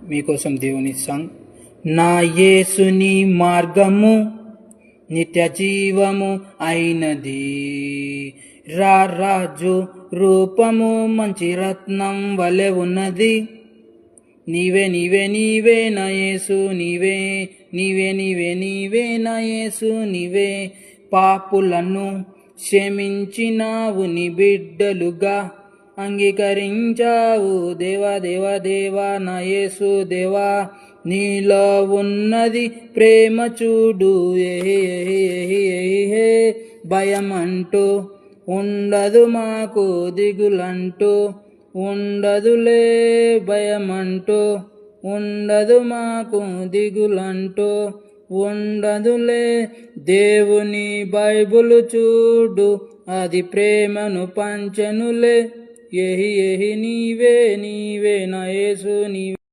మీకోసం దేవుని సాంగ్. నా యేసుని మార్గము నిత్య జీవము అయినది, రాజు రూపము మంచి రత్నం వలె ఉన్నది. నీవే నీవే నీవే నా యేసు, నీవే నీవే నీవే నీవే నా యేసు, నీవే పాపులను క్షమించినావు, నీ బిడ్డలుగా అంగీకరించావు. దేవా దేవా దేవా నా యేసు దేవా, నీలో ఉన్నది ప్రేమ చూడు. భయమంటూ ఉండదు మాకు, దిగులంటూ ఉండదులే, భయమంటూ ఉండదు మాకు, దిగులంటూ ఉండదులే. దేవుని బైబుల్ చూడు, అది ప్రేమను పంచెనులే. నీవే నీవే నా యేసు, నీవే.